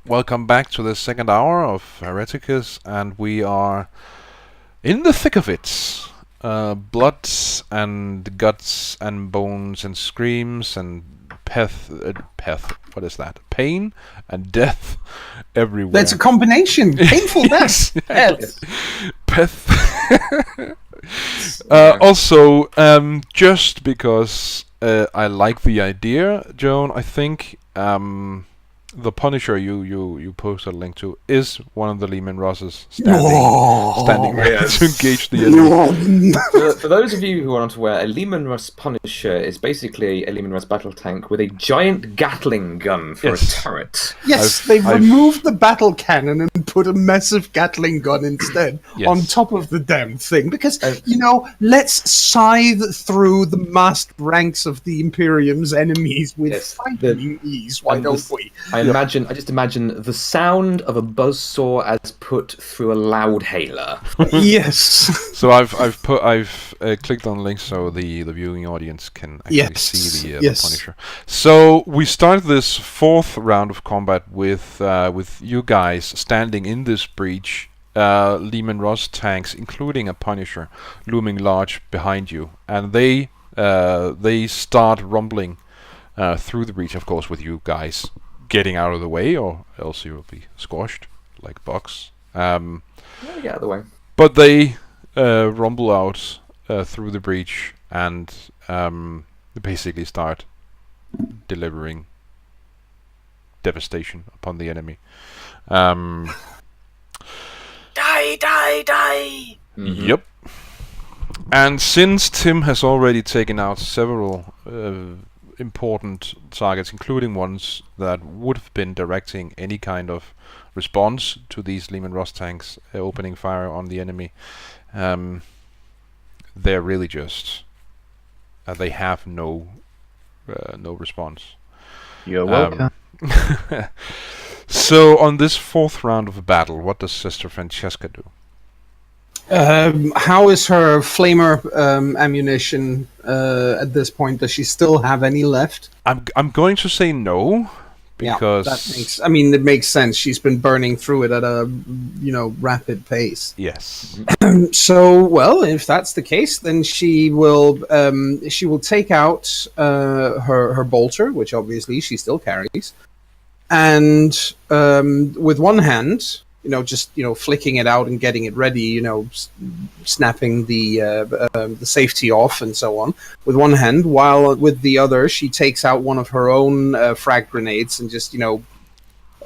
welcome back to the second hour of Hereticus, and we are in the thick of it. Blood and guts and bones and screams and what is that? Pain and death everywhere. That's a combination. Painful death. Yes. Peth. Also, just because I like the idea, Joan, I think the Punisher you posted a link to is one of the Leman Rosses standing ready to engage the enemy. For those of you who are not aware, a Leman Russ Punisher is basically a Leman Russ battle tank with a giant Gatling gun for a turret. Yes, they've removed the battle cannon and put a massive Gatling gun instead on top of the damn thing. Because, let's scythe through the massed ranks of the Imperium's enemies with fighting ease. Why don't we? I just imagine the sound of a buzzsaw as put through a loud hailer. Yes. So I've clicked on links so the viewing audience can actually see the Punisher. So we start this fourth round of combat with you guys standing in this breach, Leman Russ tanks, including a Punisher, looming large behind you, and they start rumbling through the breach, of course, with you guys getting out of the way, or else you will be squashed like bugs. Get out of the way. But they rumble out through the breach and basically start delivering devastation upon the enemy. Die! Mm-hmm. Yep. And since Tim has already taken out several important targets, including ones that would have been directing any kind of response to these Leman Russ tanks opening fire on the enemy, they're really just they have no response. You're welcome. So on this fourth round of a battle, what does Sister Francesca do? How is her flamer ammunition at this point? Does she still have any left? I'm going to say no, because it makes sense. She's been burning through it at a rapid pace. Yes. So, well, if that's the case, then she will take out her bolter, which obviously she still carries, and with one hand, just flicking it out and getting it ready, snapping the safety off and so on with one hand, while with the other she takes out one of her own frag grenades and just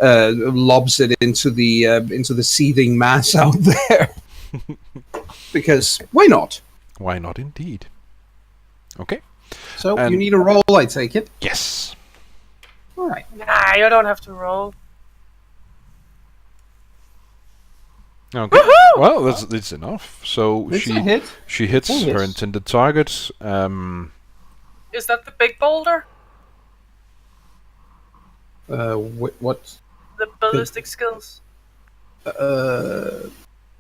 lobs it into the seething mass out there. Because why not? Why not, indeed. Okay. So you need a roll, I take it. Yes. All right. Nah, you don't have to roll. Okay. Well, that's enough. So she hits her intended target. Is that the big boulder? What? The ballistic skills.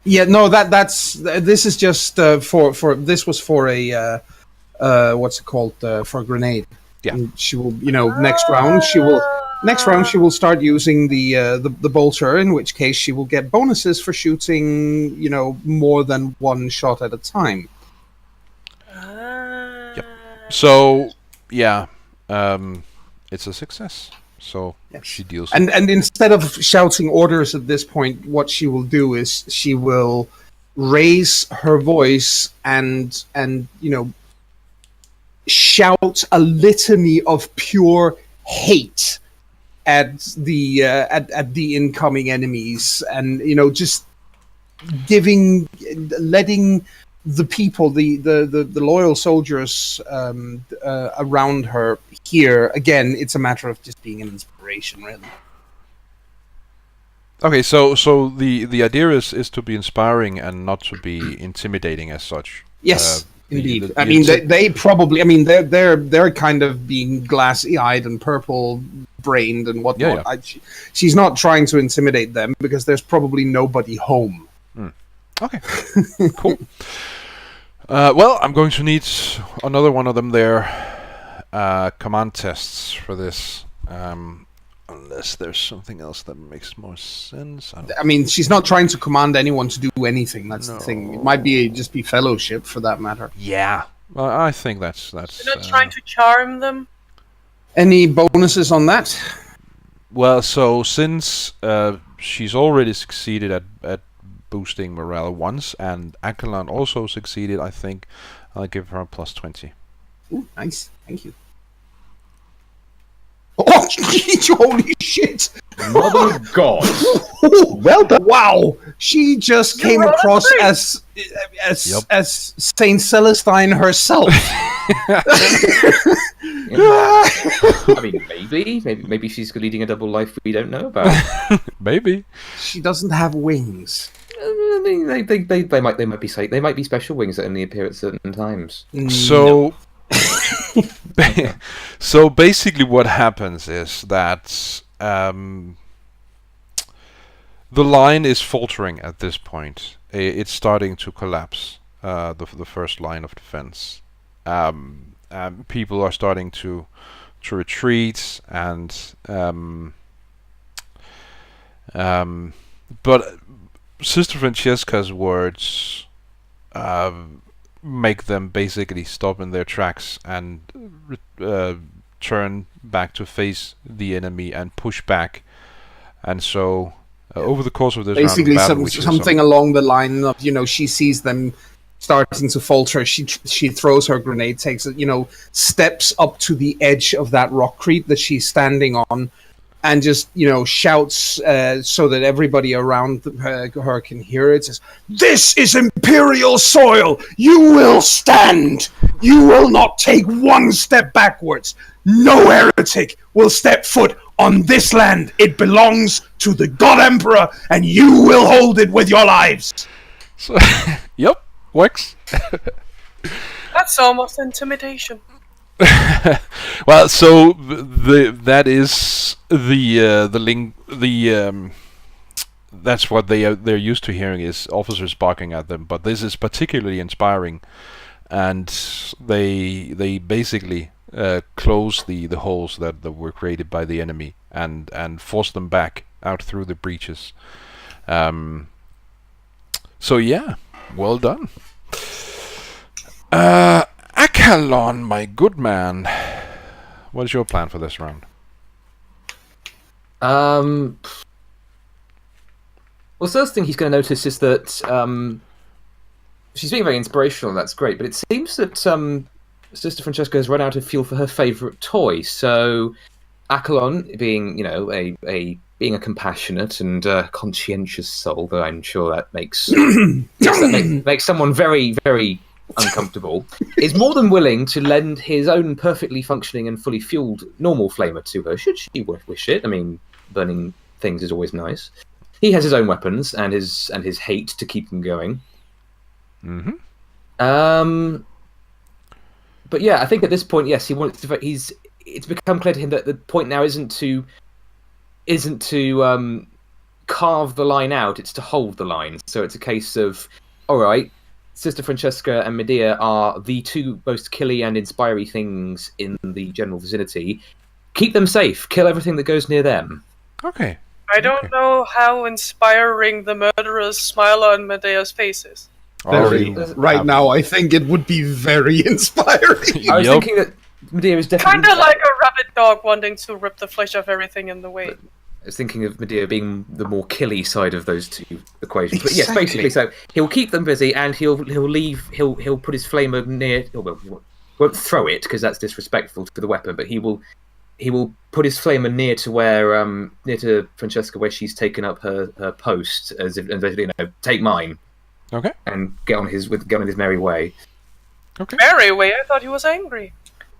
Yeah, no. This is just for this was for a what's it called, for a grenade. Yeah. And she will, next round she will start using the bolter, in which case she will get bonuses for shooting, more than one shot at a time. Yep. So, yeah, it's a success. So she deals. And instead of shouting orders at this point, what she will do is she will raise her voice and shout a litany of pure hate at the incoming enemies, and just letting the people, the loyal soldiers around her hear. Again, it's a matter of just being an inspiration, really. Okay, so the idea is to be inspiring and not to be intimidating as such. Yes. Indeed, they probably. They're kind of being glassy-eyed and purple-brained and whatnot. Yeah. She's not trying to intimidate them because there's probably nobody home. Okay, cool. Well, I'm going to need another one of them there. Command tests for this. Unless there's something else that makes more sense. I mean, she's not trying to command anyone to do anything. That's the thing. It might just be fellowship, for that matter. Yeah, well, I think that's. You're not trying to charm them. Any bonuses on that? Well, so since she's already succeeded at boosting morale once, and Akalan also succeeded, I think I'll give her a plus 20. Ooh, nice. Thank you. Oh, holy shit! Mother of God! Well done! Wow, she just came across as Saint Celestine herself. I mean, maybe she's leading a double life we don't know about. Maybe she doesn't have wings. I mean, they might be special wings that only appear at certain times. So. So basically what happens is that the line is faltering at this point. It's starting to collapse, the first line of defense. People are starting to retreat, and but Sister Francesca's words make them basically stop in their tracks and turn back to face the enemy and push back. And so over the course of this basically round of battle, something along the line of, she sees them starting to falter, she throws her grenade, takes it, steps up to the edge of that rock creep that she's standing on, and just, shouts so that everybody around her can hear it. Says, "This is Imperial soil! You will stand! You will not take one step backwards! No heretic will step foot on this land! It belongs to the God Emperor, and you will hold it with your lives!" So, yep, works. That's almost intimidation. Well, so that is the link. That's what they're used to hearing, is officers barking at them. But this is particularly inspiring, and they basically close the holes that were created by the enemy and force them back out through the breaches. So yeah, well done. Akalon, my good man, what is your plan for this round? Well, the first thing he's going to notice is that she's being very inspirational. That's great, but it seems that Sister Francesca has run out of fuel for her favourite toy. So, Akalon, being being a compassionate and conscientious soul, though I'm sure that makes makes someone very, very uncomfortable, is more than willing to lend his own perfectly functioning and fully fueled normal flamer to her, should she wish it. I mean, burning things is always nice. He has his own weapons and his hate to keep them going. Mm-hmm. But yeah, I think at this point, yes, he wants to. It's become clear to him that the point now isn't to carve the line out; it's to hold the line. So it's a case of, all right, Sister Francesca and Medea are the two most killy and inspiring things in the general vicinity. Keep them safe. Kill everything that goes near them. Okay. I don't know how inspiring the murderers' smile on Medea's faces. Right now, I think it would be very inspiring. I was thinking that Medea is definitely... Kind of like a rabid dog wanting to rip the flesh off everything in the way. I was thinking of Medea being the more killy side of those two equations. But yes, basically, so he'll keep them busy, and he'll put his flamer near... won't throw it, because that's disrespectful to the weapon, but he will put his flamer near to Francesca, where she's taken up her post, as if, and basically, take mine. Okay. And get on his merry way. Okay. Merry way? I thought he was angry.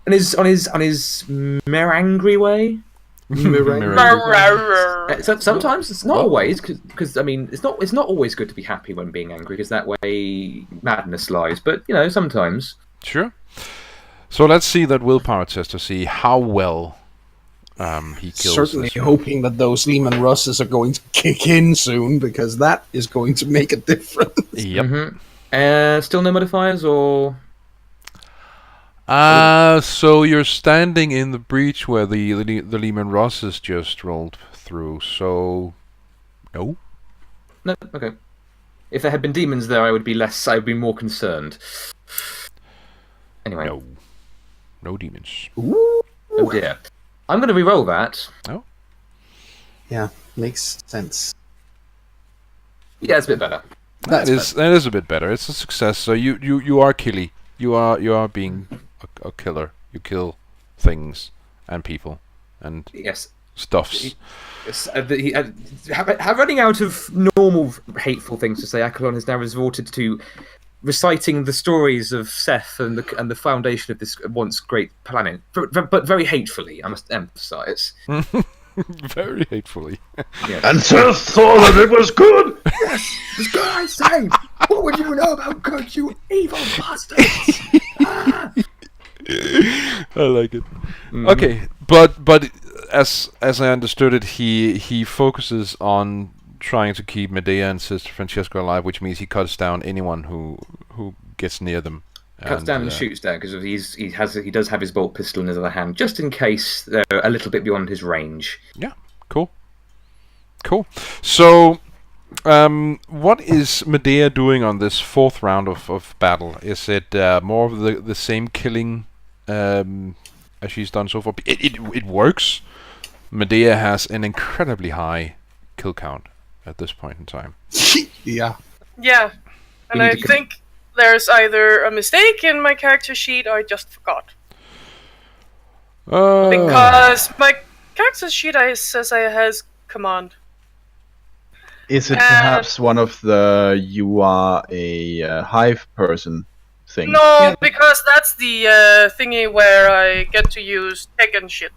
And on his merangry way. Sometimes it's not always, because I mean it's not always good to be happy when being angry, because that way madness lies. But sometimes. Sure. So let's see that willpower test to see how well he kills. Certainly hoping that those Lehman Russes are going to kick in soon, because that is going to make a difference. Yep. Mm-hmm. Still no modifiers, or So you're standing in the breach where the Lehman Rosses just rolled through. So, no. No, okay. If there had been demons there, I would be more concerned. Anyway. No demons. Ooh. Oh dear. I'm going to re-roll that. Oh. Yeah, makes sense. Yeah, it's a bit better. That is a bit better. It's a success. So you are killy. You are being a killer. You kill things and people and stuffs. Yes, running out of normal hateful things to say, Akalon has now resorted to reciting the stories of Seth and the foundation of this once great planet, but very hatefully, I must emphasize. Very hatefully. Yes. And Seth thought that it was good! Yes, it's good, I say! What would you know about good, you evil bastards? I like it. Okay, but as I understood it, he focuses on trying to keep Medea and Sister Francesca alive, which means he cuts down anyone who gets near them. Cuts down and shoots down because he does have his bolt pistol in his other hand, just in case they're a little bit beyond his range. Yeah, cool. So, what is Medea doing on this fourth round of battle? Is it more of the same killing as she's done so far? It works. Medea has an incredibly high kill count at this point in time. Yeah. Yeah, and I think there's either a mistake in my character sheet or I just forgot. Because my character sheet says I has command. Is it perhaps one of the you are a hive person thing? No, because that's the thingy where I get to use tech and shit.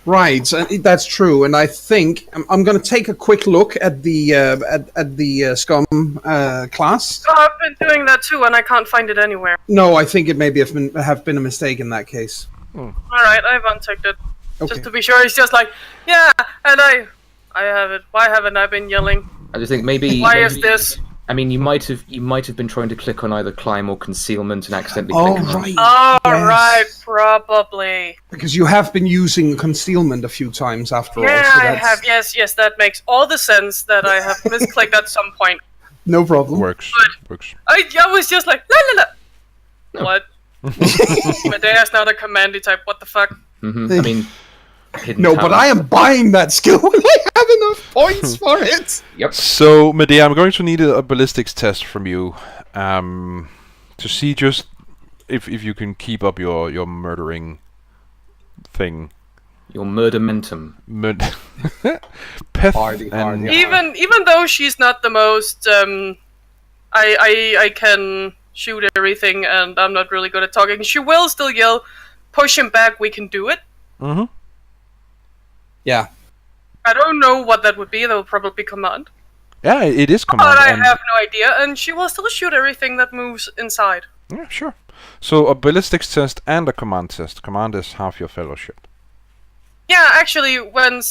Right, that's true, and I think I'm going to take a quick look at the scum class. Oh, I've been doing that too, and I can't find it anywhere. No, I think it maybe have been a mistake in that case. All right, I've unticked it Okay. just to be sure. It's just like, yeah, and I have it. Why haven't I been yelling? I just think maybe. Why is this? I mean, you might have been trying to click on either climb or concealment and accidentally Oh, click. right. Oh, Yes. right, probably. Because you have been using concealment a few times after all. Yeah, So I that's have. Yes, that makes all the sense that I have misclicked at some point. no problem. Works. I was just like, la. No. What? Medea's not a commandy type. What the fuck? I mean, hidden No, talent. but I am buying that skill when I have enough points for it. Yep. So, Medea, I'm going to need a ballistics test from you to see just if you can keep up your murdering thing. Your murdermentum. Peth Hardy. Even though she's not the most, I can shoot everything, and I'm not really good at talking. She will still yell, "Push him back! We can do it." Mm-hmm. Yeah. I don't know what that would be. That would probably be command. Yeah, it is command. But I have no idea, and she will still shoot everything that moves inside. Yeah, sure. So a ballistics test and a command test. Command is half your fellowship. Yeah, actually, when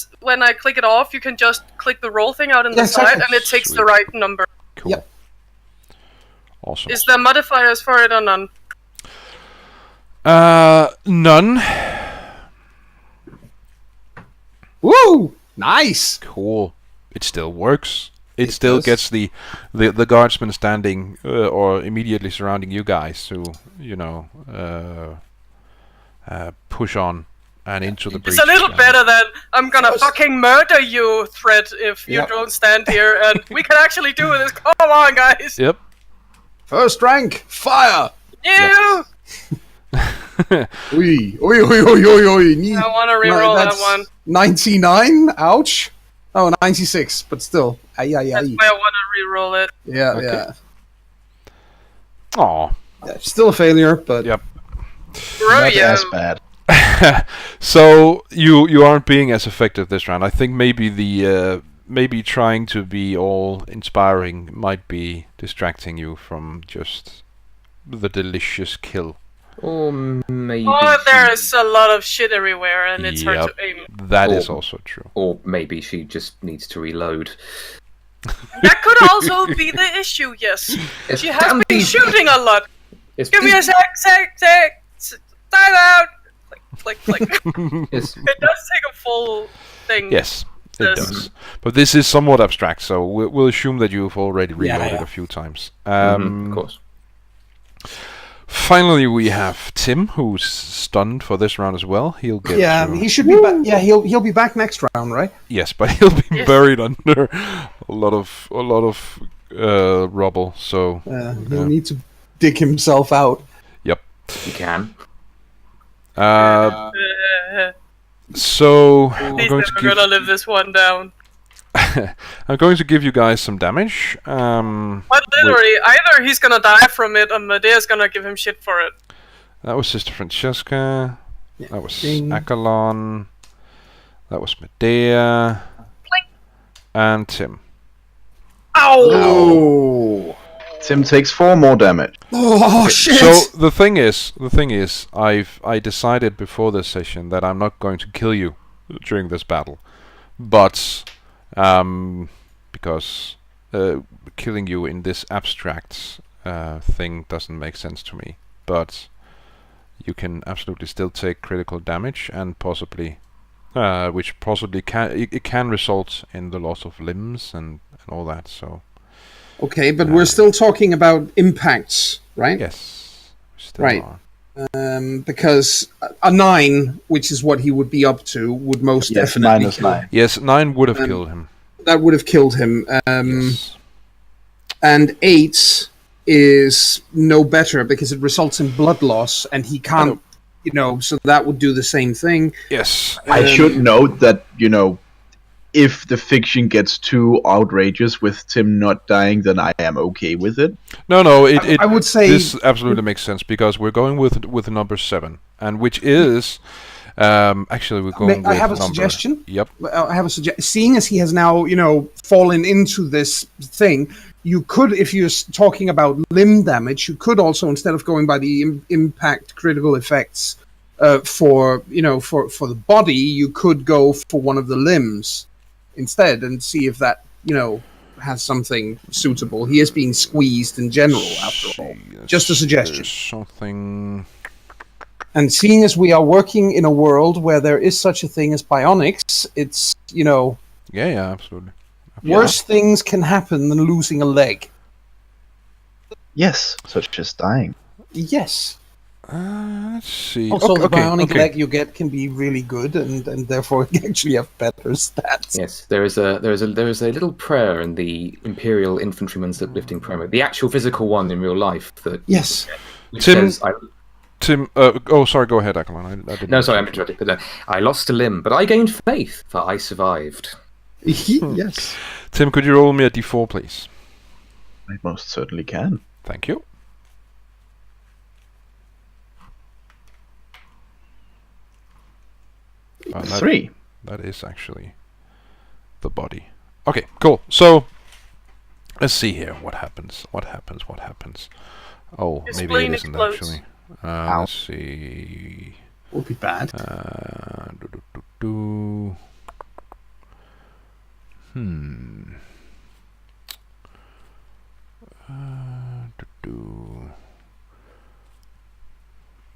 I click it off, you can just click the roll thing out on the Yes, side, okay. and it takes Sweet. the right number. Cool. Yep. Awesome. Is there modifiers for it or none? None. Woo! Nice. Cool. It still works. It still does. gets the guardsmen standing or immediately surrounding you guys to push on and into the breach. It's a little better than "I'm gonna fucking murder you" threat if you Yep. don't stand here, and we can actually do this. Come on, guys! Yep. First rank, fire. You! Oi. I want to reroll that one. 99. Ouch. Oh, 96, but still. That's why I want to reroll it. Yeah, Okay. yeah. Aw. Yeah, still a failure, but Yep. Not Bro, as bad. So you aren't being as effective this round. I think maybe maybe trying to be all inspiring might be distracting you from just the delicious kill. Or maybe. Oh, there is a lot of shit everywhere, and it's hard Yep. to aim. That is also true. Or maybe she just needs to reload. That could also be the issue, yes. It She has can been be- shooting a lot. It's Give me a sec. time out! Click. Yes. It does take a full thing. Yes, it does. But this is somewhat abstract, so we'll assume that you've already reloaded a few times. Of course. Finally, we have Tim, who's stunned for this round as well. He'll get. He should be back. Yeah, he'll be back next round, right? Yes, but he'll be buried under a lot of rubble. So he'll need to dig himself out. Yep. You can. So He's never gonna live this one down. I'm going to give you guys some damage. But literally, either he's gonna die from it, or Medea's gonna give him shit for it. That was Sister Francesca. Yeah. That was Akalon. That was Medea. And Tim. Ow! Tim takes 4 more damage. Oh shit! So the thing is, I decided before this session that I'm not going to kill you during this battle, but because killing you in this abstract thing doesn't make sense to me. But you can absolutely still take critical damage, and possibly, which possibly can result in the loss of limbs and all that. So. Okay, but we're still talking about impacts, right? Yes. Still right. Are. Because a 9, which is what he would be up to, would most definitely kill him. Yes, 9 would have killed him. That would have killed him. Yes. And 8 is no better because it results in blood loss, and he can't, so that would do the same thing. Yes. I should note that, if the fiction gets too outrageous with Tim not dying, then I am okay with it. No, I would say this absolutely makes sense because we're going with number 7, and which is actually we're going. I have a suggestion. Yep. I have a suggestion. Seeing as he has now, fallen into this thing, you could, if you're talking about limb damage, you could also, instead of going by the impact critical effects for the body, you could go for one of the limbs instead and see if that has something suitable. He is being squeezed in general after all. Just a suggestion. Something. And seeing as we are working in a world where there is such a thing as bionics, it's Yeah, absolutely. Worse things can happen than losing a leg. Yes, such as dying. Yes. Let's see. Also, the bionic leg you get can be really good, and therefore actually have better stats. Yes, there is a little prayer in the Imperial Infantryman's Uplifting Prayer, the actual physical one in real life. Yes. Tim. Sorry. Go ahead, Akalon. I didn't. No, sorry, I'm interrupting. But I lost a limb, but I gained faith, for I survived. Yes. Tim, could you roll me a d4, please? I most certainly can. Thank you. That, 3. That is actually the body. Okay, cool. So let's see here. What happens? Oh, His maybe spleen it isn't explodes. actually. Let's see. Would be bad.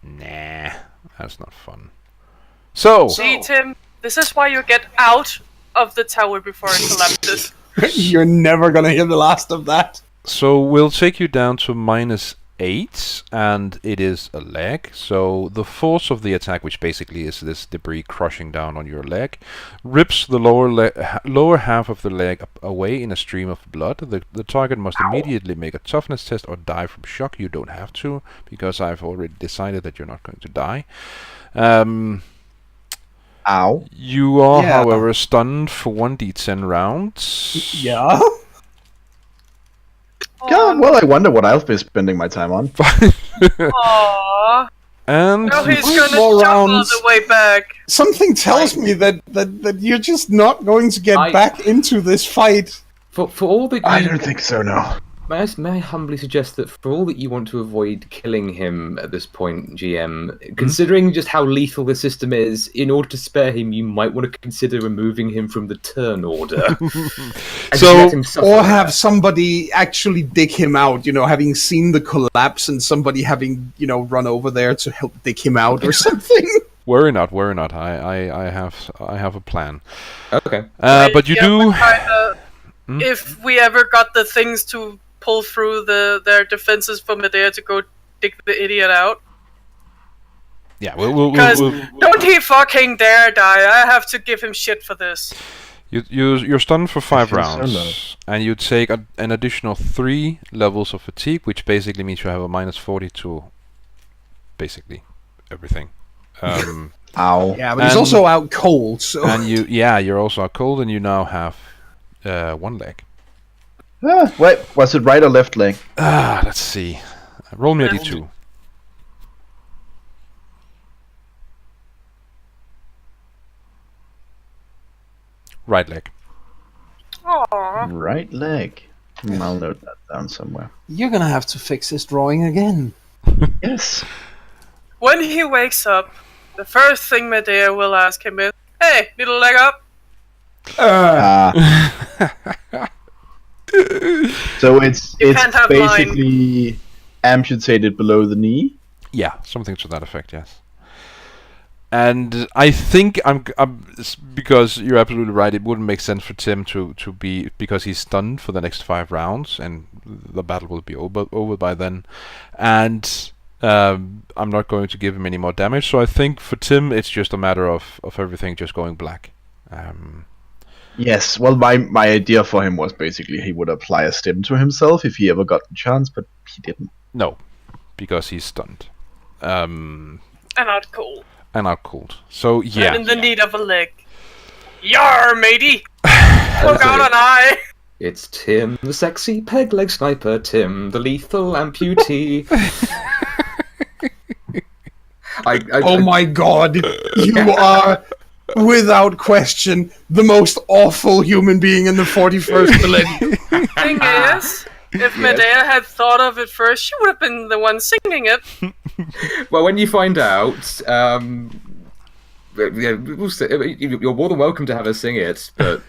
Nah, that's not fun. So, See, Tim, this is why you get out of the tower before it collapses. You're never gonna hear the last of that. So we'll take you down to -8, and it is a leg. So the force of the attack, which basically is this debris crushing down on your leg, rips the lower half of the leg away in a stream of blood. The target must immediately make a toughness test or die from shock. You don't have to, because I've already decided that you're not going to die. Ow. You are, however, stunned for 1d10 rounds. Yeah? God, well, I wonder what I'll be spending my time on. Aww. And Now he's More gonna jump all rounds. the way back. Something tells me that you're just not going to get back into this fight. For all that I you don't think so, no. May I humbly suggest that for all that you want to avoid killing him at this point, GM, considering just how lethal the system is, in order to spare him, you might want to consider removing him from the turn order. Or have somebody actually dig him out, having seen the collapse and somebody having, run over there to help dig him out or something. Worry not. I have a plan. Okay. But you do... If we ever got the things to pull through their defenses for Medea to go dig the idiot out. Yeah, we'll don't he fucking dare die! I have to give him shit for this. You're stunned for 5 rounds, and you take an additional 3 levels of fatigue, which basically means you have a -40 to basically everything. Ow. Yeah, but he's also out cold. So. And you're also out cold, and you now have 1 leg. Wait, was it right or left leg? Let's see. Roll me a d2. Right leg. Aww. Right leg. I'll note that down somewhere. You're gonna have to fix this drawing again. Yes. When he wakes up, the first thing Medea will ask him is, "Hey, little leg up?" So it's basically amputated below the knee? Yeah, something to that effect, yes. And I think because you're absolutely right, it wouldn't make sense for Tim to be, because he's stunned for the next 5 rounds, and the battle will be over by then. And I'm not going to give him any more damage, so I think for Tim it's just a matter of everything just going black. Yes, well, my idea for him was basically he would apply a stim to himself if he ever got the chance, but he didn't. No, because he's stunned. And out cold. So, yeah. I'm in the need of a leg. Yar, matey! Look out an eye! It's Tim, the sexy peg leg sniper, Tim, the lethal amputee. Oh my god, you are, without question, the most awful human being in the 41st millennium. Thing is, if Medea had thought of it first, she would have been the one singing it. Well, when you find out, you're more than welcome to have her sing it, but...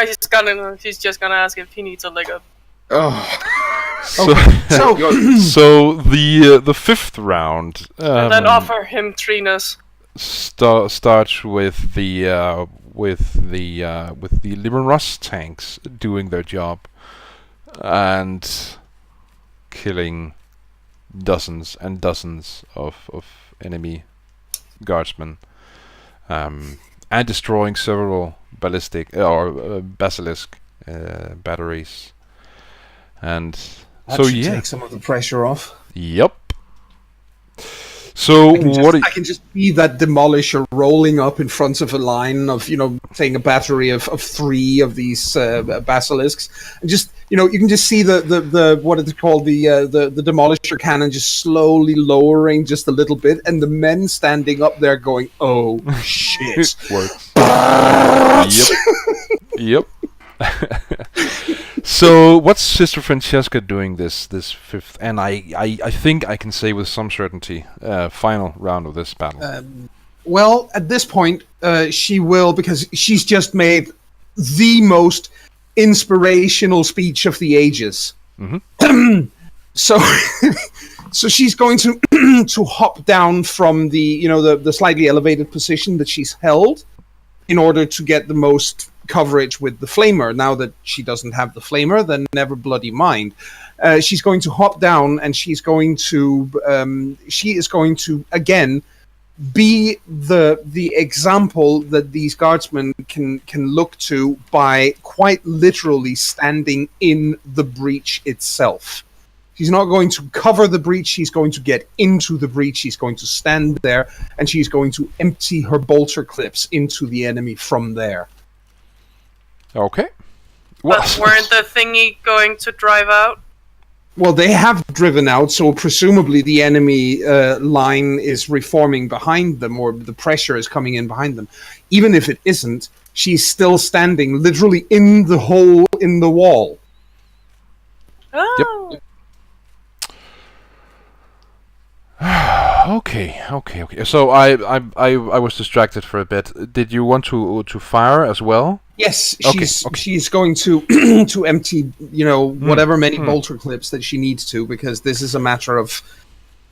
He's just gonna ask if he needs a leg up. Oh. So the 5th round, and then offer him Trinas. Starts with the Limerus tanks doing their job and killing dozens and dozens of enemy guardsmen, and destroying several basilisk batteries. And that so should take some of the pressure off. Yep. So I can just see that demolisher rolling up in front of a line of, saying a battery of 3 of these basilisks, and just you can just see the what is it called, the demolisher cannon just slowly lowering just a little bit, and the men standing up there going, "Oh shit!" Works. Yep. So what's Sister Francesca doing this 5th, and I think I can say with some certainty, final round of this battle? Well, at this point, she will, because she's just made the most inspirational speech of the ages. Mm-hmm. So she's going to to hop down from the the slightly elevated position that she's held, in order to get the most coverage with the flamer. Now that she doesn't have the flamer, then never bloody mind. She's going to hop down, and she is going to again be the example that these guardsmen can look to by quite literally standing in the breach itself. She's not going to cover the breach, she's going to get into the breach, she's going to stand there, and she's going to empty her bolter clips into the enemy from there. Okay. But weren't the thingy going to drive out? Well, they have driven out, so presumably the enemy line is reforming behind them, or the pressure is coming in behind them. Even if it isn't, she's still standing literally in the hole in the wall. Oh. Okay. So I was distracted for a bit. Did you want to fire as well? Yes, Okay. she's going to to empty, whatever many bolter clips that she needs to, because this is a matter of,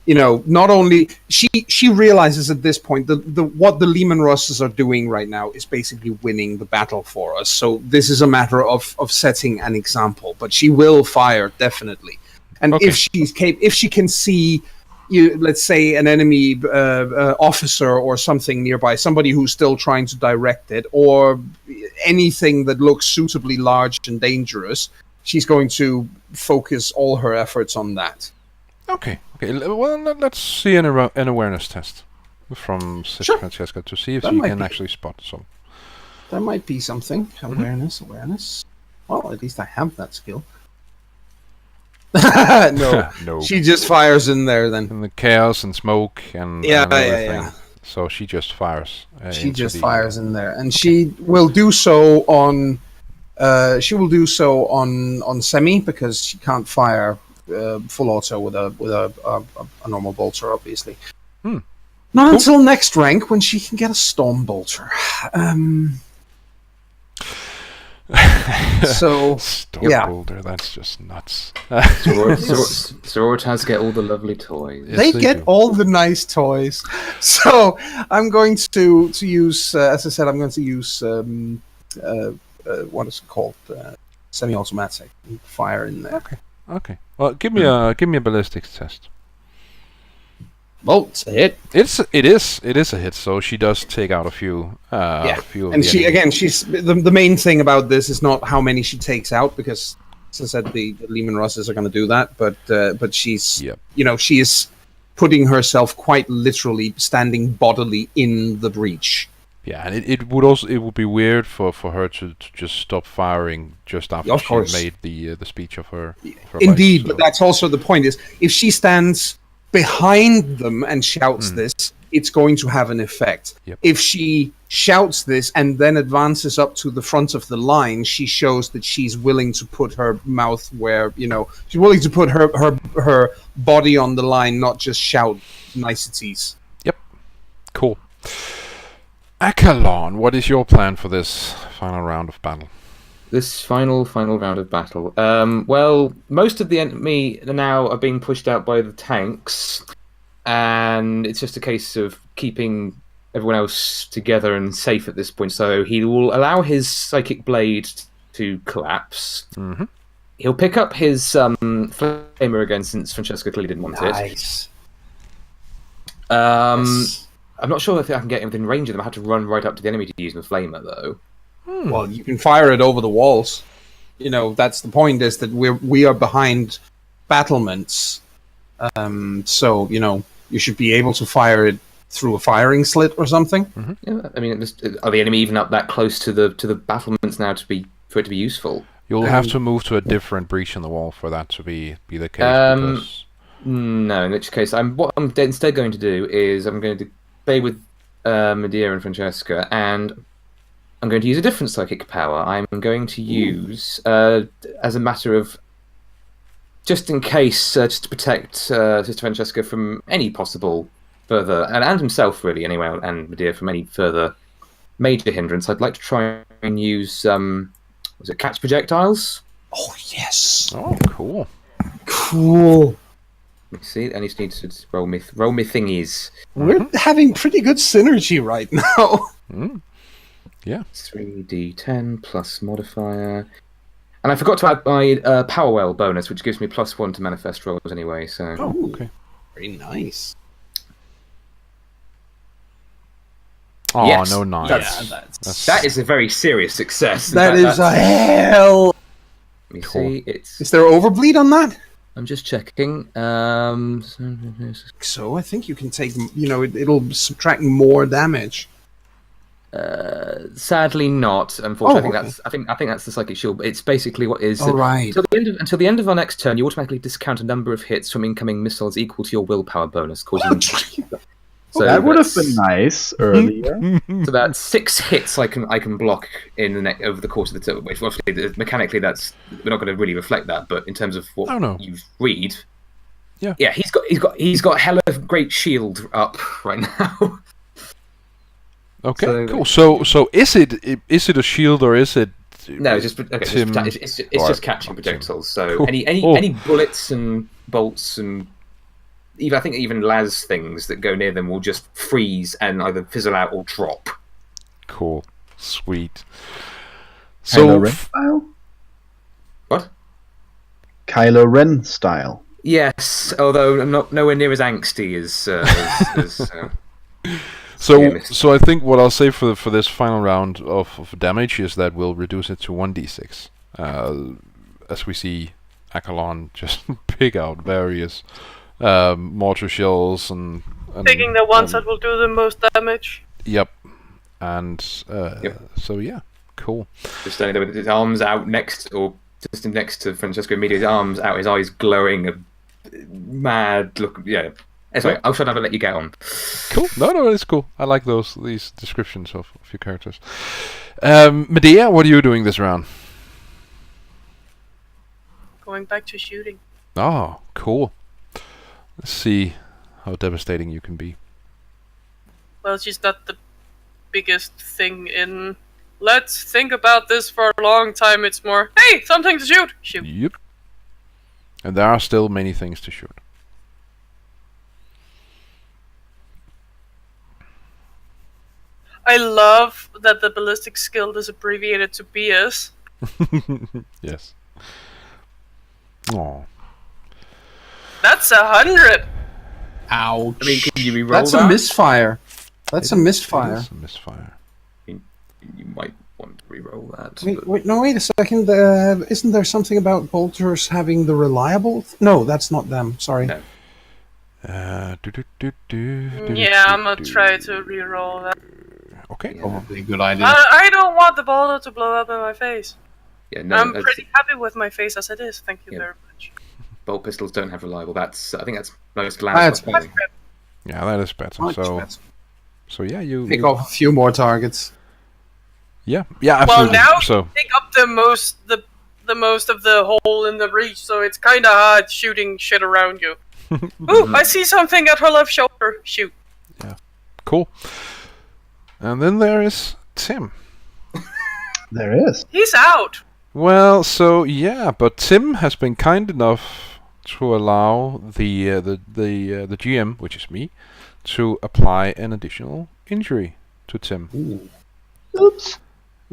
not only she realizes at this point what the Lehman Russes are doing right now is basically winning the battle for us. So this is a matter of setting an example. But she will fire definitely, and if she can see, let's say an enemy officer or something nearby, somebody who's still trying to direct it, or anything that looks suitably large and dangerous, she's going to focus all her efforts on that. Okay. Well, let's see an awareness test from Sister Francesca to see if she can actually spot some. That might be something. Awareness. Well, at least I have that skill. No. She just fires in there then. And the chaos and smoke and everything. Yeah. So she just fires. She just fires in there, and she will do so on. On semi, because she can't fire full auto with a normal bolter, obviously. Not until next rank, when she can get a storm bolter. So storm bolter, that's just nuts. Sororitas get all the lovely toys. Yes, they get all the nice toys. So I'm going to use, as I said, I'm going to use what is it called, semi-automatic fire in there. Okay. Well, give me a ballistics test. Well, it's a hit. It is a hit. So she does take out a few. And she's the main thing about this is not how many she takes out, because, as I said, the Lehman Russes are going to do that. But she's she is putting herself quite literally standing bodily in the breach. Yeah, and it would be weird for her to just stop firing just after she made the speech of her. Indeed, but that's also the point: is if she stands behind them and shouts this, it's going to have an effect. Yep. If she shouts this and then advances up to the front of the line, she shows that she's willing to put her mouth where, she's willing to put her body on the line, not just shout niceties. Yep. Cool. Akalon, what is your plan for this final round of battle? This final round of battle. Well, most of the enemy now are being pushed out by the tanks, and it's just a case of keeping everyone else together and safe at this point. So he will allow his psychic blade to collapse. Mm-hmm. He'll pick up his flamer again, since Francesca clearly didn't want it. Nice. I'm not sure if I can get within range of them. I have to run right up to the enemy to use the flamer, though. Well, you can fire it over the walls. That's the point, is that we are behind battlements. So, you should be able to fire it through a firing slit or something. Mm-hmm. Yeah, I mean, are the enemy even up that close to the battlements now for it to be useful? You'll have to move to a different breach in the wall for that to be the case. No, in which case, what I'm instead going to do is I'm going to stay with Medea and Francesca, and I'm going to use a different psychic power. I'm going to use, as a matter of, just in case, just to protect Sister Francesca from any possible further, and himself really anyway, and Medea from any further major hindrance, I'd like to try and use, catch projectiles? Oh, yes. Oh, cool. Cool. Let me see, I need to roll me thingies. We're having pretty good synergy right now. Yeah. 3d10 plus modifier. And I forgot to add my power well bonus, which gives me +1 to manifest rolls anyway. So. Oh, okay. Very nice. Oh, yes. no, nice. That is a very serious success. That is a hell. Let me see. Is there overbleed on that? I'm just checking. So I think you can take. It'll subtract more damage. Sadly, not. Unfortunately, I think that's the psychic shield. It's basically what is. All right. Until the end of our next turn, you automatically discount a number of hits from incoming missiles equal to your willpower bonus, causing. So that would have been nice earlier. So that's 6 hits I can block in the over the course of the turn. Which obviously mechanically we're not going to really reflect that, but in terms of what you read, yeah, he's got hell of great shield up right now. Okay, cool. So is it a shield or is it? No, it's just catching projectiles. So cool. any bullets and bolts and I think even las things that go near them will just freeze and either fizzle out or drop. Cool, sweet. Kylo Ren style. What? Kylo Ren style. Yes, although I'm nowhere near as angsty as. So I think what I'll say for this final round of damage is that we'll reduce it to 1d6, as we see Akalon just pick out various mortar shells and picking the ones that will do the most damage. Yep, and so yeah, cool. Just standing there with his arms out just next to Francesco Emidio, his arms out, his eyes glowing, a mad look. Yeah. Anyway, I'll shut up and let you get on. Cool. No, it's cool. I like these descriptions of your characters. Medea, what are you doing this round? Going back to shooting. Oh, cool. Let's see how devastating you can be. Well, she's not the biggest thing in... Let's think about this for a long time. It's more, hey, something to shoot. Shoot. Yep. And there are still many things to shoot. I love that the ballistic skill is abbreviated to BS. Yes. Oh. That's 100. Ouch. I mean, can you reroll That's that? a misfire. That's a misfire. That's a misfire. You might want to reroll that. Wait a second. Isn't there something about bolters having the reliable? No, that's not them. Sorry. No. Yeah, I'm gonna try to reroll that. Okay. Probably a good idea. I don't want the bolter to blow up in my face. Yeah, no, I'm pretty happy with my face as it is. Thank you very much. Bolt pistols don't have reliable. I think that's most last. Yeah, that is better. So yeah, you pick off a few more targets. Yeah, absolutely. Well, now so pick up the most of the hole in the reach, so it's kind of hard shooting shit around you. Ooh, I see something at her left shoulder. Shoot. Yeah, cool. And then there is Tim. There is. He's out. Well, so yeah, but Tim has been kind enough to allow the GM, which is me, to apply an additional injury to Tim. Ooh.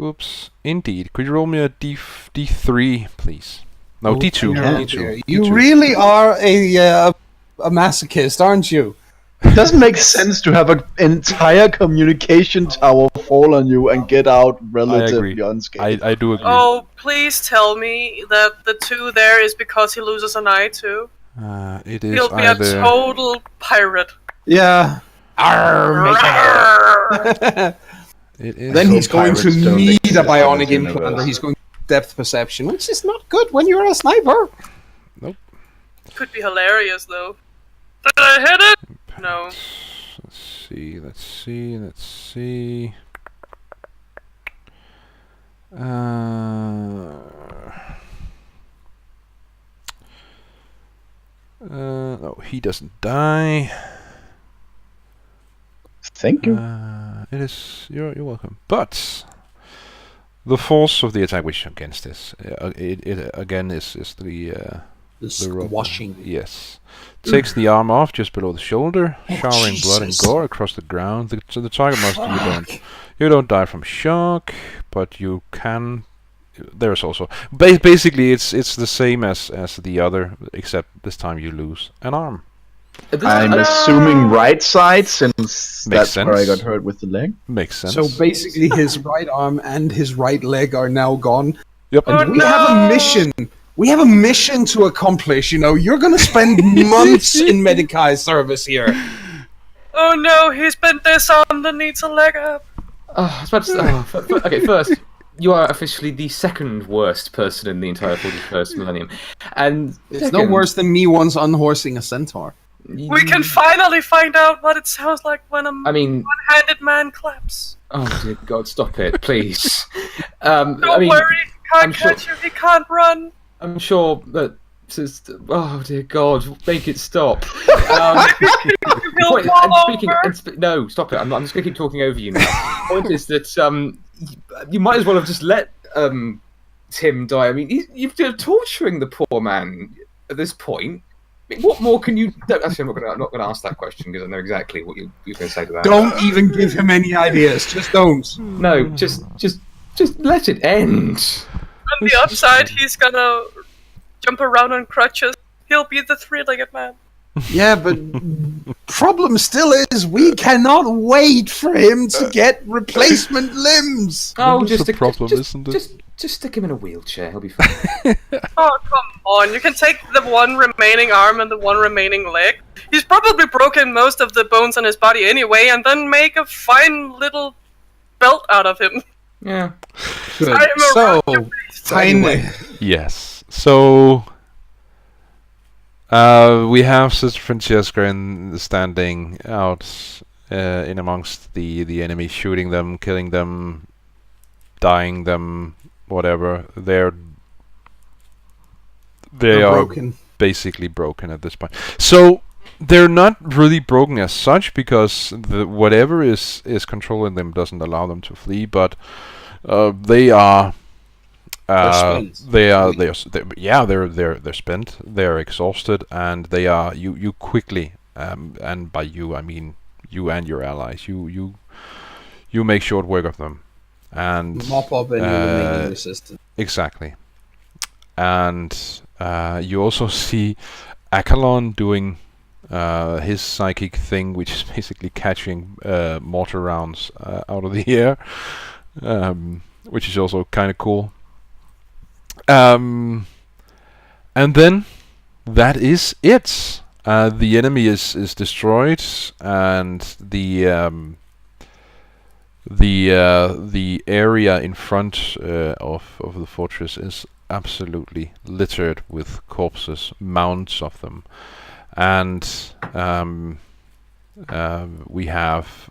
Oops. Indeed. Could you roll me a D3, please? No, D2. D2. You really are a masochist, aren't you? It doesn't make sense to have an entire communication tower fall on you and get out relatively unscathed. I do agree. Oh, please tell me that the 2 there is because he loses an eye too. It is He'll be a total pirate. Yeah. It is. Then he's going to need a bionic in this implant, or universe. he's going to depth perception, which is not good when you're a sniper. Nope. Could be hilarious though. Did I hit it? No. Let's see. No, he doesn't die. Thank you. It is. You're welcome. But the force of the attack, which against this, it again is the squashing. Yes. Takes the arm off just below the shoulder, showering blood and gore across the ground. So the target must you don't die from shock, but you can. There's also basically it's the same as the other, except this time you lose an arm. I'm assuming right side, since that's sense. where I got hurt with the leg. Makes sense. So basically, his right arm and his right leg are now gone. Yep. And we have a mission. We have a mission to accomplish. You know, you're going to spend months in Medicae service here. Oh no, he's been disarmed and needs a leg up. I was about to say, okay, first, you are officially the second worst person in the entire 41st millennium. And It's no worse than me once unhorsing a centaur. We can finally find out what it sounds like when a one-handed man claps. Oh dear God! Stop it, please. Don't worry, he can't catch you. He can't run. I'm sure that. Oh dear God! Make it stop. No, stop it! I'm just going to keep talking over you now. The point is that you might as well have just let Tim die. I mean, you're torturing the poor man at this point. I mean, what more can you? Actually, I'm not going to ask that question because I know exactly what you're going to say to that. Don't even give him any ideas. Just don't. No, just let it end. On the upside, he's gonna jump around on crutches. He'll be the three-legged man. Yeah, but problem still is we cannot wait for him to get replacement limbs. Oh, just stick him in a wheelchair. He'll be fine. Oh, come on. You can take the one remaining arm and the one remaining leg. He's probably broken most of the bones in his body anyway, and then make a fine little belt out of him. Yeah. Good. So, finally. Yes. So, we have Sister Francesca standing out in amongst the enemy, shooting them, killing them, dying them, whatever. They're broken. Basically broken at this point. So they're not really broken as such because whatever is controlling them doesn't allow them to flee, but they are. They're spent. They're exhausted, and they are. You quickly, and by you I mean you and your allies. You make short work of them, and mop up any remaining resistance. Exactly, and you also see Akalon doing his psychic thing, which is basically catching mortar rounds out of the air, which is also kind of cool. And then that is it. The enemy is destroyed, and the area in front of the fortress is absolutely littered with corpses, mounds of them, and we have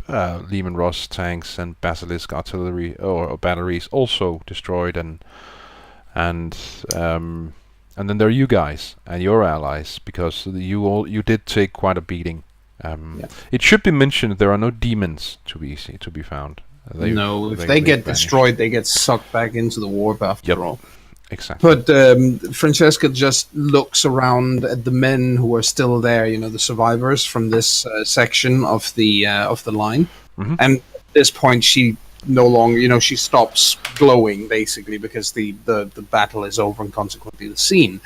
Lehman Ross tanks and Basilisk artillery or batteries also destroyed, and then there are you guys and your allies, because you did take quite a beating. It should be mentioned there are no demons to be found. If they get destroyed, they get sucked back into the warp after all. Exactly. But Francesca just looks around at the men who are still there, the survivors from this section of the line. Mm-hmm. And at this point, she no longer, she stops glowing, basically, because the battle is over and consequently the scene.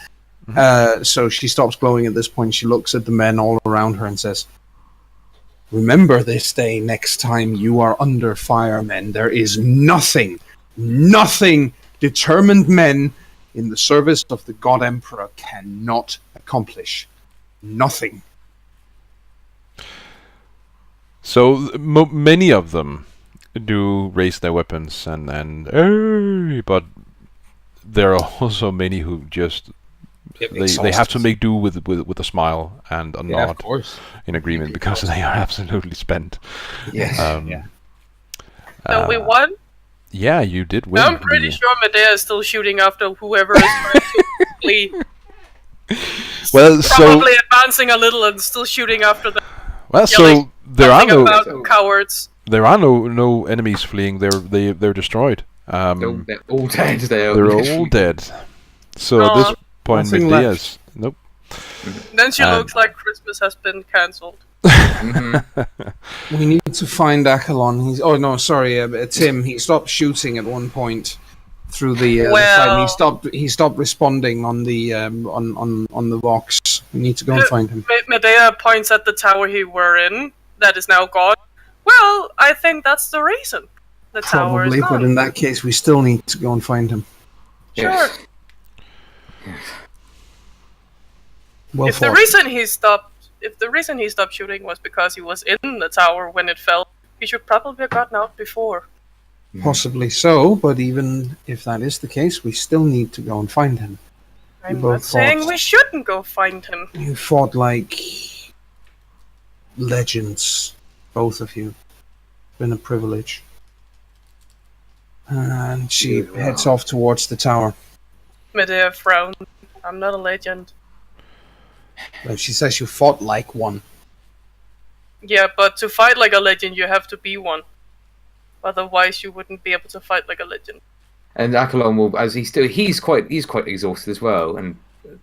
Mm-hmm. So she stops glowing at this point. She looks at the men all around her and says, "Remember this day next time you are under fire, men. There is nothing determined men in the service of the God Emperor cannot accomplish. Nothing." So many of them do raise their weapons and but there are also many who just they have to make do with a smile and a nod in agreement, because they are absolutely spent. Yes. So we won? Yeah, you did win. I'm pretty sure Medea is still shooting after whoever is trying to flee. Well, probably advancing a little and still shooting after them. Well, so there are no cowards. There are no enemies fleeing. They're destroyed. They're all dead. They're all dead. So at this point, Medea's nope. Then she looks like Christmas has been cancelled. We need to find Akalon. Tim. He stopped shooting at one point through the fight. And he stopped responding on the on the Vox. We need to go and find him. Medea points at the tower he were in that is now gone. Well, I think that's the reason. The tower is gone. But in that case, we still need to go and find him. Sure. Yes. Well, if the reason he stopped shooting was because he was in the tower when it fell, he should probably have gotten out before. Possibly so, but even if that is the case, we still need to go and find him. I'm not saying we shouldn't go find him. You fought like legends, both of you. It's been a privilege. And she heads off towards the tower. Medea frowned. I'm not a legend. Well, she says you fought like one. Yeah, but to fight like a legend, you have to be one. Otherwise, you wouldn't be able to fight like a legend. And Akalon will, as he's quite exhausted as well, and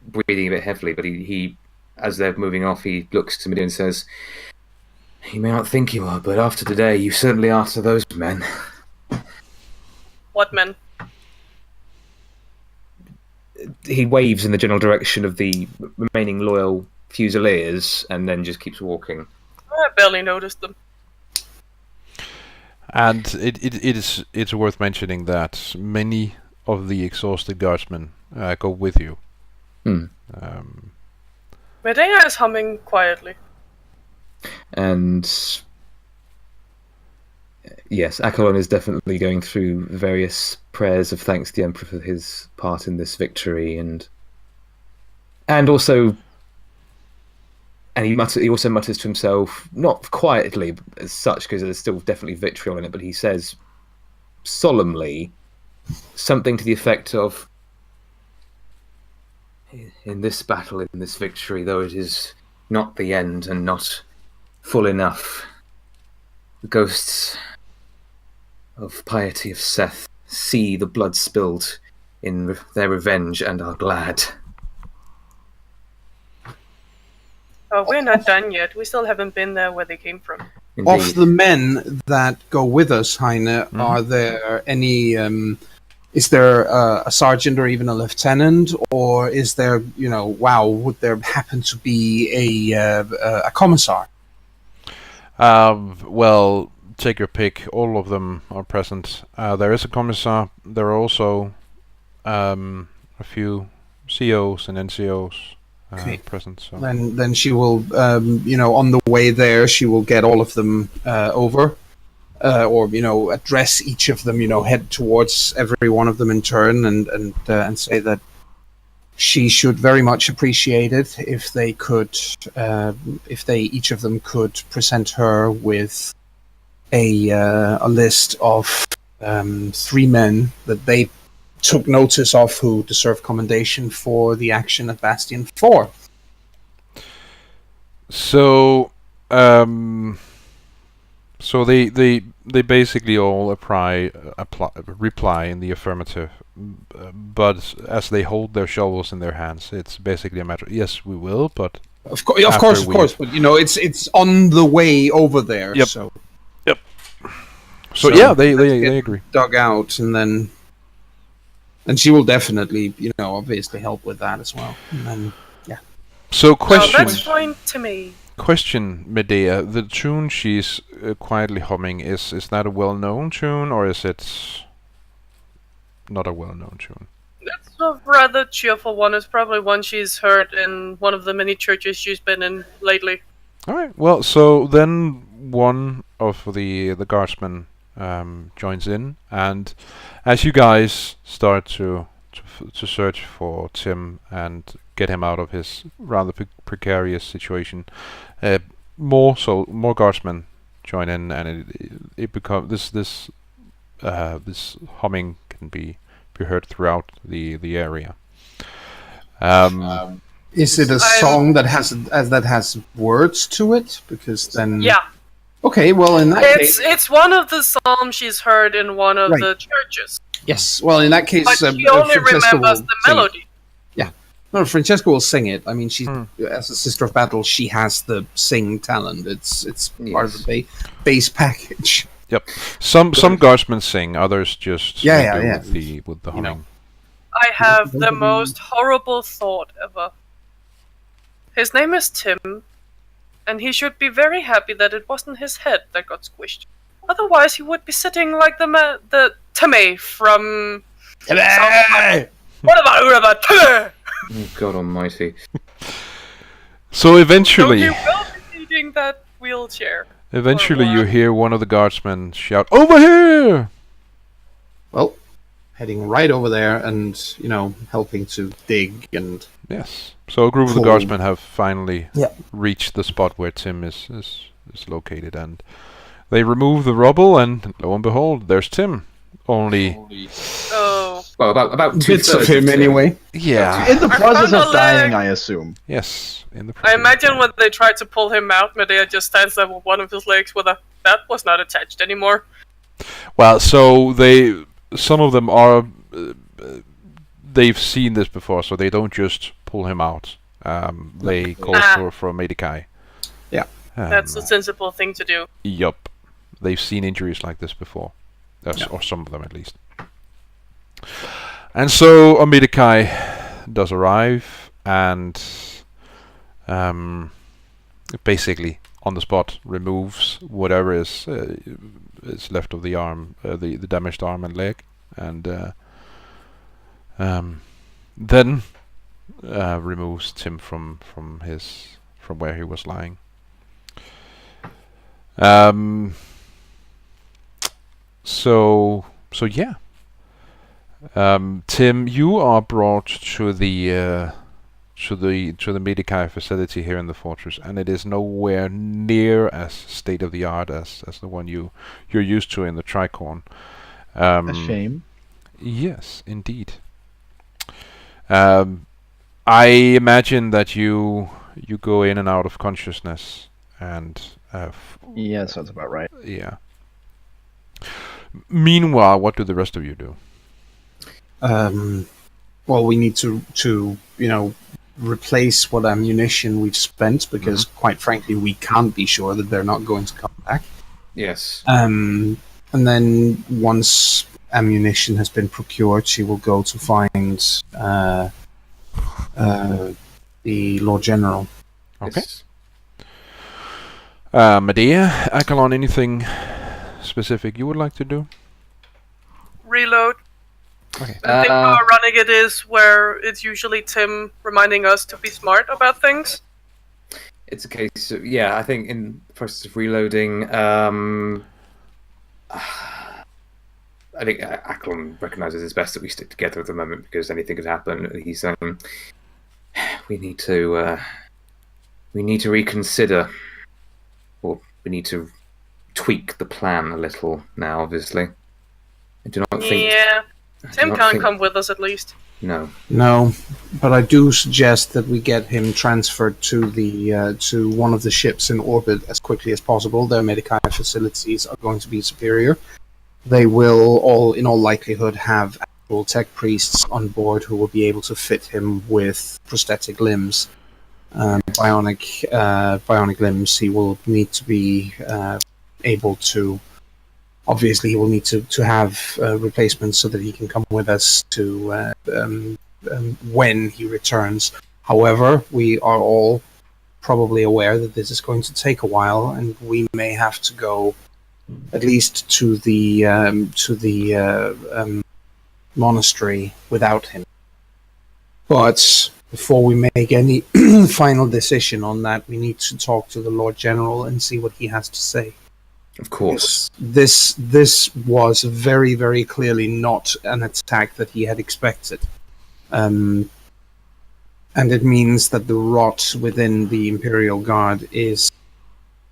breathing a bit heavily. But he as they're moving off, he looks to Medea and says, "You may not think you are, but after today, you certainly are to those men." What men? He waves in the general direction of the remaining loyal Fusiliers, and then just keeps walking. I barely noticed them. And it's worth mentioning that many of the exhausted guardsmen go with you. Medea is humming quietly. And yes, Akalon is definitely going through various prayers of thanks to the Emperor for his part in this victory, and also, and he also mutters to himself, not quietly as such, because there's still definitely vitriol in it, but he says solemnly something to the effect of, "In this battle, in this victory, though it is not the end and not full enough, the ghosts of piety of Seth see the blood spilled in their revenge and are glad." Oh, we're not done yet. We still haven't been there where they came from. Indeed. Of the men that go with us, Heine, are there any... is there a sergeant or even a lieutenant? Or is there, would there happen to be a commissar? Well, take your pick. All of them are present. There is a commissar. There are also a few COs and NCOs present. So. Then she will, on the way there, she will get all of them over, or address each of them. Head towards every one of them in turn, and say that she should very much appreciate it if they could, each of them could present her with a list of 3 men that they took notice of who deserve commendation for the action at Bastion 4. So, they basically all reply in the affirmative, but as they hold their shovels in their hands, it's basically a matter. Yes, we will, but of course. But it's on the way over there. Yep. So yeah, they agree. Dug out, and she will definitely, obviously help with that as well. And then, yeah. So question. That's fine to me. Question, Medea. The tune she's quietly humming, is that a well-known tune, or is it not a well-known tune? It's a rather cheerful one. It's probably one she's heard in one of the many churches she's been in lately. All right. Well, so then one of the guardsmen joins in, and as you guys start to search for Tim and get him out of his rather precarious situation, more guardsmen join in, and it becomes this humming can be heard throughout the area. Is it a song that has words to it? Because then yeah. Okay, well in that case, it's one of the psalms she's heard in one of the churches. Yes, well in that case, but she only remembers the melody. Yeah, no, Francesca will sing it. I mean, she as a sister of battle, she has the sing talent. It's part of the base package. Yep. Some guardsmen sing, others just with the humming. I have the most horrible thought ever. His name is Tim, and he should be very happy that it wasn't his head that got squished. Otherwise, he would be sitting like the Timmy from... What about Timmy? Oh, God almighty. So eventually... So he will be needing that wheelchair. Eventually you hear one of the guardsmen shout, "Over here!" Well, heading right over there and helping to dig and. Yes. So a group of the guardsmen have finally reached the spot where Tim is located, and they remove the rubble, and lo and behold, there's Tim. Only. Well, about bits of him anyway. Yeah. In the process of dying, I assume. Yes. I imagine when they tried to pull him out, Medea just stands there with one of his legs that was not attached anymore. Well, so some of them are. They've seen this before, so they don't just pull him out. They call for a medici. Yeah. That's the sensible thing to do. Yup. They've seen injuries like this before. Or some of them at least. And so a medici does arrive and basically on the spot removes whatever is left of the arm, the damaged arm and leg, and then removes Tim from where he was lying. So yeah. Tim, you are brought to the medici facility here in the fortress, and it is nowhere near as state of the art as the one you're used to in the Tricorn. A shame. Yes, indeed. I imagine that you go in and out of consciousness, and yeah, sounds about right. Yeah. Meanwhile, what do the rest of you do? Well, we need to replace what ammunition we've spent because, quite frankly, we can't be sure that they're not going to come back. Yes. And then once ammunition has been procured, she will go to find the Lord General. Okay. Medea, Akalon, anything specific you would like to do? Reload. Okay. I think how ironic it is where it's usually Tim reminding us to be smart about things. It's a case of, I think in the process of reloading, I think Aklon recognises it's best that we stick together at the moment because anything could happen. He's we need to reconsider, or we need to tweak the plan a little now. Obviously, I do not think. Yeah, Tim can't come with us at least. No, but I do suggest that we get him transferred to the to one of the ships in orbit as quickly as possible. Their medici facilities are going to be superior. They will in all likelihood have actual tech priests on board who will be able to fit him with prosthetic limbs, bionic limbs. He will need to be able to. Obviously, he will need to have replacements so that he can come with us to when he returns. However, we are all probably aware that this is going to take a while, and we may have to go at least to the monastery without him. But before we make any final decision on that, we need to talk to the Lord General and see what he has to say. Of course. This was very, very clearly not an attack that he had expected. And it means that the rot within the Imperial Guard is...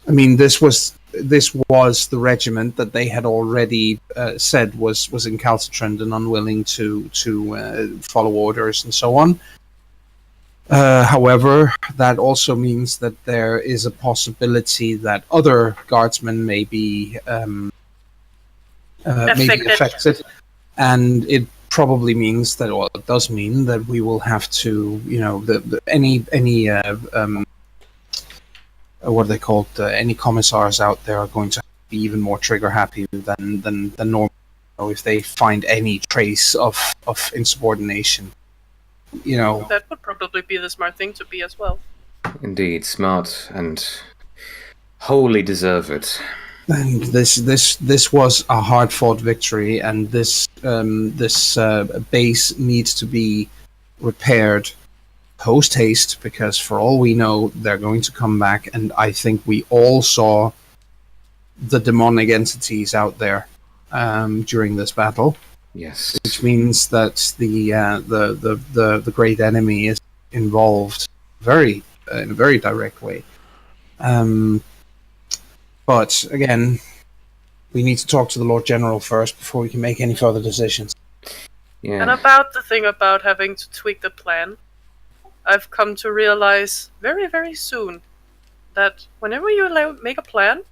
I mean, this was the regiment that they had already said was incalcitrant and unwilling to follow orders and so on. However, that also means that there is a possibility that other guardsmen may be affected, and it probably means that, well, it does mean that we will have to, any what are they called? Any commissars out there are going to be even more trigger happy than normal. If they find any trace of insubordination. That would probably be the smart thing to be as well. Indeed, smart and wholly deserved. And this was a hard-fought victory, and this base needs to be repaired post-haste, because for all we know, they're going to come back, and I think we all saw the demonic entities out there during this battle. Yes. Which means that the great enemy is involved in a very direct way. But again, we need to talk to the Lord General first before we can make any further decisions. Yeah. And about the thing about having to tweak the plan, I've come to realize very, very soon that whenever you make a plan,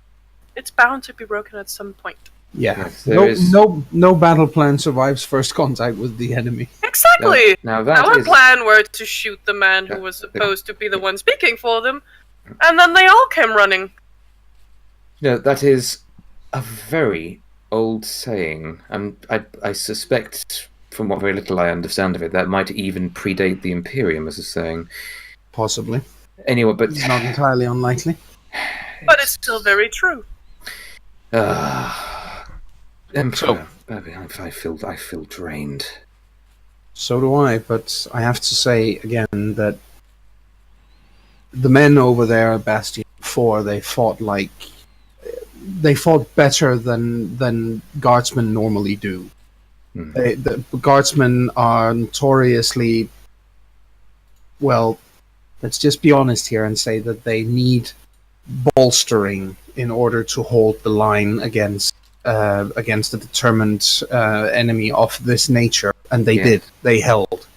it's bound to be broken at some point. Yeah. Yes, no battle plan survives first contact with the enemy. Exactly! Now our plan were to shoot the man who was supposed to be the one speaking for them, and then they all came running. That is a very old saying, and I suspect, from what very little I understand of it, that might even predate the Imperium as a saying. Possibly. Anyway, but it's not entirely unlikely. But it's still very true. Emperor, I feel drained. So do I, but I have to say again that the men over there at Bastion 4, they fought better than guardsmen normally do. The guardsmen are notoriously, well, let's just be honest here and say that they need bolstering in order to hold the line against a determined enemy of this nature, and they did. They held.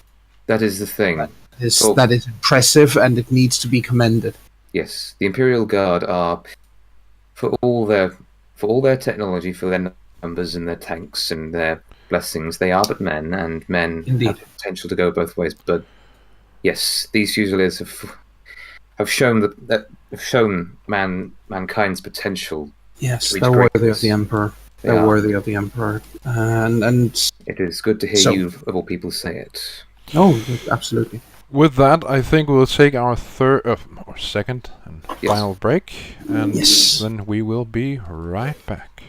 That is the thing. That is impressive, and it needs to be commended. Yes, the Imperial Guard are, for all their technology, for their numbers and their tanks and their blessings, they are but men, and men have potential to go both ways. But yes, these Fusiliers have shown mankind's potential. Yes, they're worthy of the Emperor. They're worthy of the Emperor, and it is good to hear you, of all people, say it. Oh, absolutely. With that, I think we'll take our second and final break, and then we will be right back.